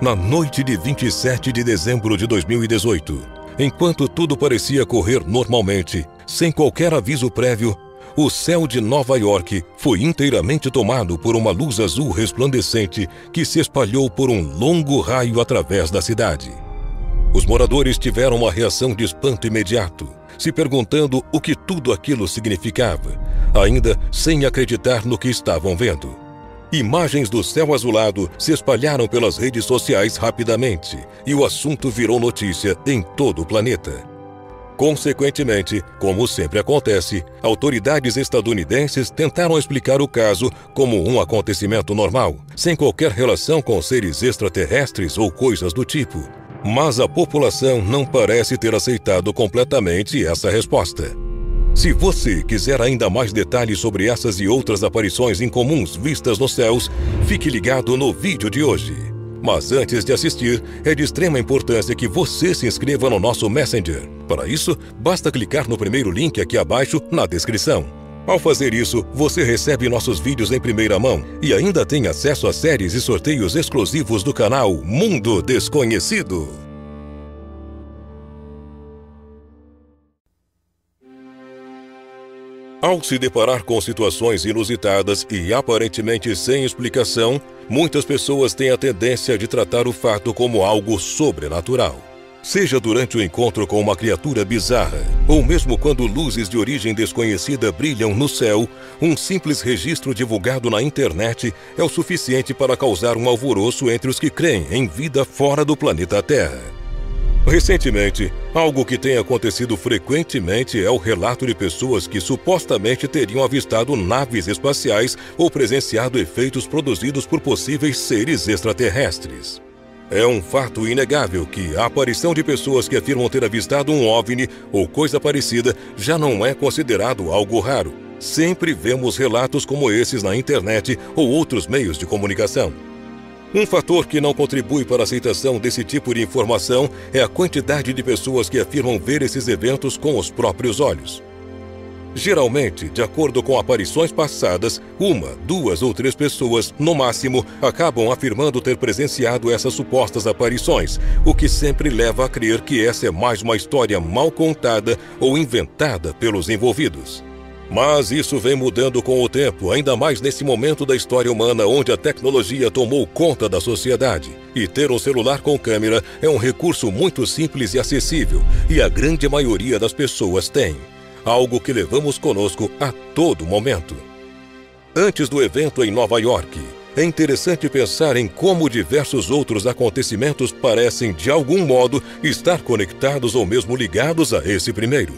Na noite de 27 de dezembro de 2018, enquanto tudo parecia correr normalmente, sem qualquer aviso prévio, o céu de Nova York foi inteiramente tomado por uma luz azul resplandecente que se espalhou por um longo raio através da cidade. Os moradores tiveram uma reação de espanto imediato, se perguntando o que tudo aquilo significava, ainda sem acreditar no que estavam vendo. Imagens do céu azulado se espalharam pelas redes sociais rapidamente e o assunto virou notícia em todo o planeta. Consequentemente, como sempre acontece, autoridades estadunidenses tentaram explicar o caso como um acontecimento normal, sem qualquer relação com seres extraterrestres ou coisas do tipo. Mas a população não parece ter aceitado completamente essa resposta. Se você quiser ainda mais detalhes sobre essas e outras aparições incomuns vistas nos céus, fique ligado no vídeo de hoje. Mas antes de assistir, é de extrema importância que você se inscreva no nosso Messenger. Para isso, basta clicar no primeiro link aqui abaixo na descrição. Ao fazer isso, você recebe nossos vídeos em primeira mão e ainda tem acesso a séries e sorteios exclusivos do canal Mundo Desconhecido. Ao se deparar com situações inusitadas e aparentemente sem explicação, muitas pessoas têm a tendência de tratar o fato como algo sobrenatural. Seja durante o encontro com uma criatura bizarra, ou mesmo quando luzes de origem desconhecida brilham no céu, um simples registro divulgado na internet é o suficiente para causar um alvoroço entre os que creem em vida fora do planeta Terra. Recentemente, algo que tem acontecido frequentemente é o relato de pessoas que supostamente teriam avistado naves espaciais ou presenciado efeitos produzidos por possíveis seres extraterrestres. É um fato inegável que a aparição de pessoas que afirmam ter avistado um OVNI ou coisa parecida já não é considerado algo raro. Sempre vemos relatos como esses na internet ou outros meios de comunicação. Um fator que não contribui para a aceitação desse tipo de informação é a quantidade de pessoas que afirmam ver esses eventos com os próprios olhos. Geralmente, de acordo com aparições passadas, 1, 2 ou 3 pessoas, no máximo, acabam afirmando ter presenciado essas supostas aparições, o que sempre leva a crer que essa é mais uma história mal contada ou inventada pelos envolvidos. Mas isso vem mudando com o tempo, ainda mais nesse momento da história humana onde a tecnologia tomou conta da sociedade. E ter um celular com câmera é um recurso muito simples e acessível, e a grande maioria das pessoas tem. Algo que levamos conosco a todo momento. Antes do evento em Nova York, é interessante pensar em como diversos outros acontecimentos parecem, de algum modo, estar conectados ou mesmo ligados a esse primeiro.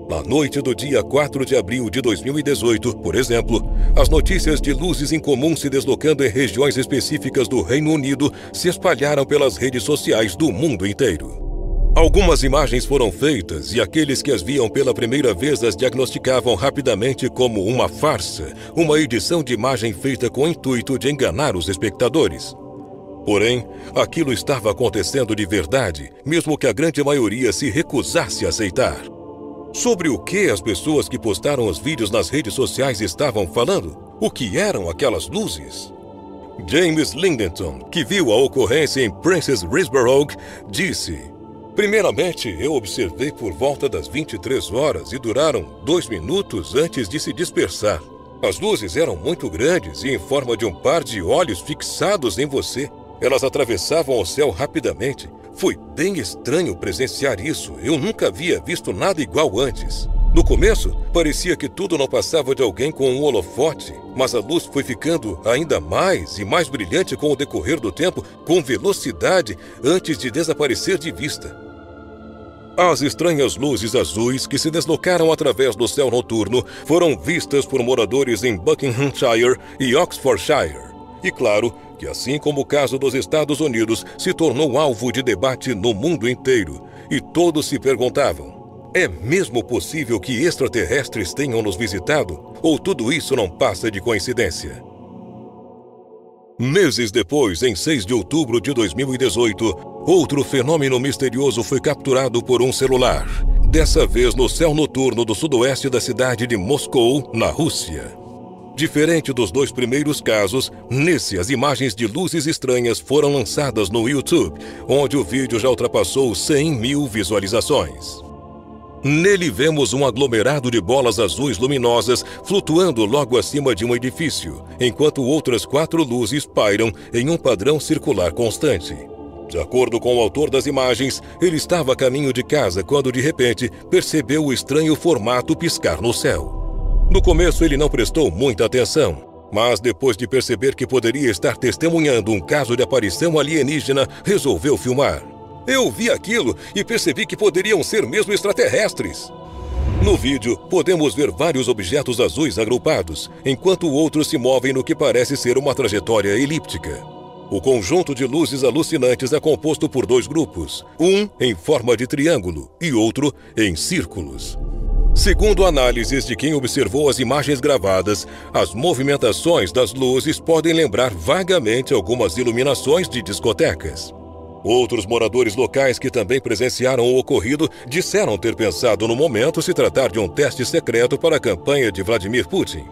Na noite do dia 4 de abril de 2018, por exemplo, as notícias de luzes incomuns se deslocando em regiões específicas do Reino Unido se espalharam pelas redes sociais do mundo inteiro. Algumas imagens foram feitas e aqueles que as viam pela primeira vez as diagnosticavam rapidamente como uma farsa, uma edição de imagem feita com o intuito de enganar os espectadores. Porém, aquilo estava acontecendo de verdade, mesmo que a grande maioria se recusasse a aceitar. Sobre o que as pessoas que postaram os vídeos nas redes sociais estavam falando? O que eram aquelas luzes? James Lindenton, que viu a ocorrência em Princess Risborough, disse: "Primeiramente, eu observei por volta das 23 horas e duraram 2 minutos antes de se dispersar. As luzes eram muito grandes e em forma de um par de olhos fixados em você. Elas atravessavam o céu rapidamente. Foi bem estranho presenciar isso. Eu nunca havia visto nada igual antes. No começo, parecia que tudo não passava de alguém com um holofote, mas a luz foi ficando ainda mais e mais brilhante com o decorrer do tempo, com velocidade, antes de desaparecer de vista." As estranhas luzes azuis que se deslocaram através do céu noturno foram vistas por moradores em Buckinghamshire e Oxfordshire. E claro que, assim como o caso dos Estados Unidos, se tornou alvo de debate no mundo inteiro, e todos se perguntavam: é mesmo possível que extraterrestres tenham nos visitado? Ou tudo isso não passa de coincidência? Meses depois, em 6 de outubro de 2018, outro fenômeno misterioso foi capturado por um celular, dessa vez no céu noturno do sudoeste da cidade de Moscou, na Rússia. Diferente dos dois primeiros casos, nesse as imagens de luzes estranhas foram lançadas no YouTube, onde o vídeo já ultrapassou 100 mil visualizações. Nele vemos um aglomerado de bolas azuis luminosas flutuando logo acima de um edifício, enquanto outras 4 luzes pairam em um padrão circular constante. De acordo com o autor das imagens, ele estava a caminho de casa quando de repente percebeu o estranho formato piscar no céu. No começo ele não prestou muita atenção, mas depois de perceber que poderia estar testemunhando um caso de aparição alienígena, resolveu filmar. Eu vi aquilo e percebi que poderiam ser mesmo extraterrestres. No vídeo, podemos ver vários objetos azuis agrupados, enquanto outros se movem no que parece ser uma trajetória elíptica. O conjunto de luzes alucinantes é composto por 2 grupos, um em forma de triângulo e outro em círculos. Segundo análises de quem observou as imagens gravadas, as movimentações das luzes podem lembrar vagamente algumas iluminações de discotecas. Outros moradores locais que também presenciaram o ocorrido disseram ter pensado no momento se tratar de um teste secreto para a campanha de Vladimir Putin.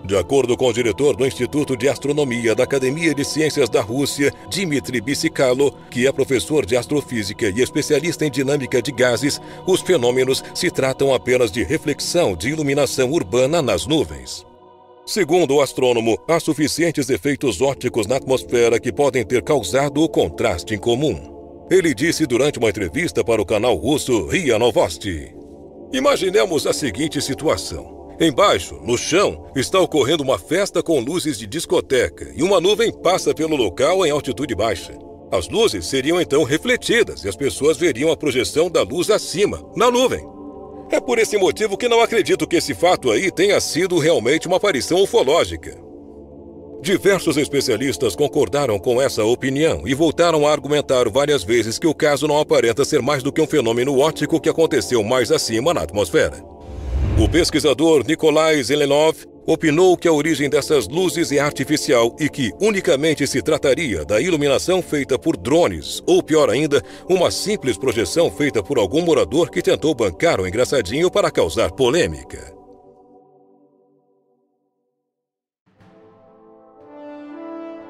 De acordo com o diretor do Instituto de Astronomia da Academia de Ciências da Rússia, Dmitry Bicicalo, que é professor de astrofísica e especialista em dinâmica de gases, os fenômenos se tratam apenas de reflexão de iluminação urbana nas nuvens. Segundo o astrônomo, há suficientes efeitos ópticos na atmosfera que podem ter causado o contraste incomum. Ele disse durante uma entrevista para o canal russo RIA Novosti. Imaginemos a seguinte situação. Embaixo, no chão, está ocorrendo uma festa com luzes de discoteca e uma nuvem passa pelo local em altitude baixa. As luzes seriam então refletidas e as pessoas veriam a projeção da luz acima, na nuvem. É por esse motivo que não acredito que esse fato aí tenha sido realmente uma aparição ufológica. Diversos especialistas concordaram com essa opinião e voltaram a argumentar várias vezes que o caso não aparenta ser mais do que um fenômeno óptico que aconteceu mais acima na atmosfera. O pesquisador Nikolai Zelenov opinou que a origem dessas luzes é artificial e que unicamente se trataria da iluminação feita por drones, ou pior ainda, uma simples projeção feita por algum morador que tentou bancar o engraçadinho para causar polêmica.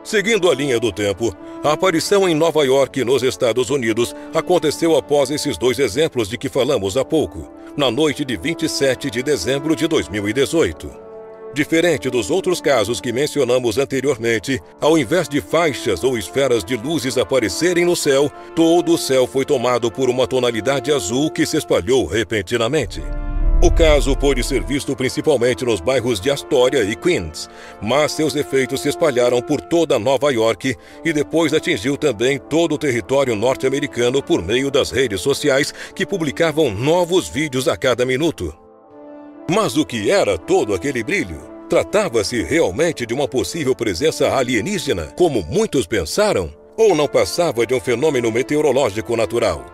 Seguindo a linha do tempo, a aparição em Nova York, nos Estados Unidos, aconteceu após esses 2 exemplos de que falamos há pouco, na noite de 27 de dezembro de 2018. Diferente dos outros casos que mencionamos anteriormente, ao invés de faixas ou esferas de luzes aparecerem no céu, todo o céu foi tomado por uma tonalidade azul que se espalhou repentinamente. O caso pôde ser visto principalmente nos bairros de Astoria e Queens, mas seus efeitos se espalharam por toda Nova York e depois atingiu também todo o território norte-americano por meio das redes sociais que publicavam novos vídeos a cada minuto. Mas o que era todo aquele brilho? Tratava-se realmente de uma possível presença alienígena, como muitos pensaram? Ou não passava de um fenômeno meteorológico natural?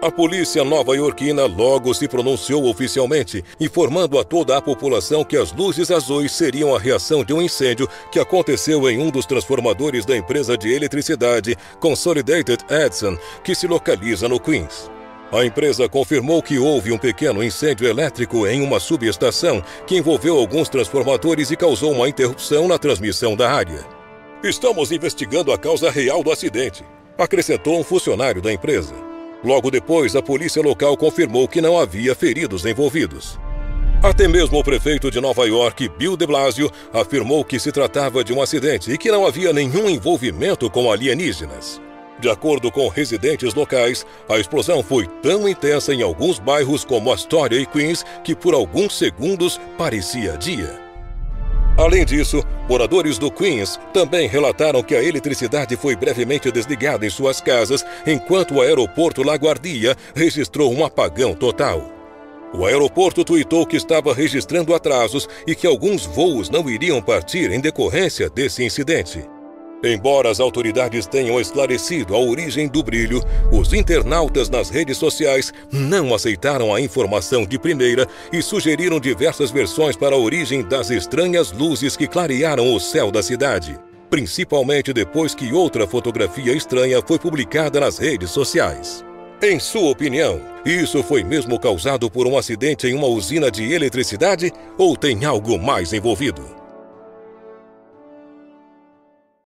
A polícia nova-iorquina logo se pronunciou oficialmente, informando a toda a população que as luzes azuis seriam a reação de um incêndio que aconteceu em um dos transformadores da empresa de eletricidade Consolidated Edison, que se localiza no Queens. A empresa confirmou que houve um pequeno incêndio elétrico em uma subestação que envolveu alguns transformadores e causou uma interrupção na transmissão da área. Estamos investigando a causa real do acidente, acrescentou um funcionário da empresa. Logo depois, a polícia local confirmou que não havia feridos envolvidos. Até mesmo o prefeito de Nova York, Bill de Blasio, afirmou que se tratava de um acidente e que não havia nenhum envolvimento com alienígenas. De acordo com residentes locais, a explosão foi tão intensa em alguns bairros como Astoria e Queens que por alguns segundos parecia dia. Além disso, moradores do Queens também relataram que a eletricidade foi brevemente desligada em suas casas, enquanto o aeroporto LaGuardia registrou um apagão total. O aeroporto tuitou que estava registrando atrasos e que alguns voos não iriam partir em decorrência desse incidente. Embora as autoridades tenham esclarecido a origem do brilho, os internautas nas redes sociais não aceitaram a informação de primeira e sugeriram diversas versões para a origem das estranhas luzes que clarearam o céu da cidade, principalmente depois que outra fotografia estranha foi publicada nas redes sociais. Em sua opinião, isso foi mesmo causado por um acidente em uma usina de eletricidade ou tem algo mais envolvido?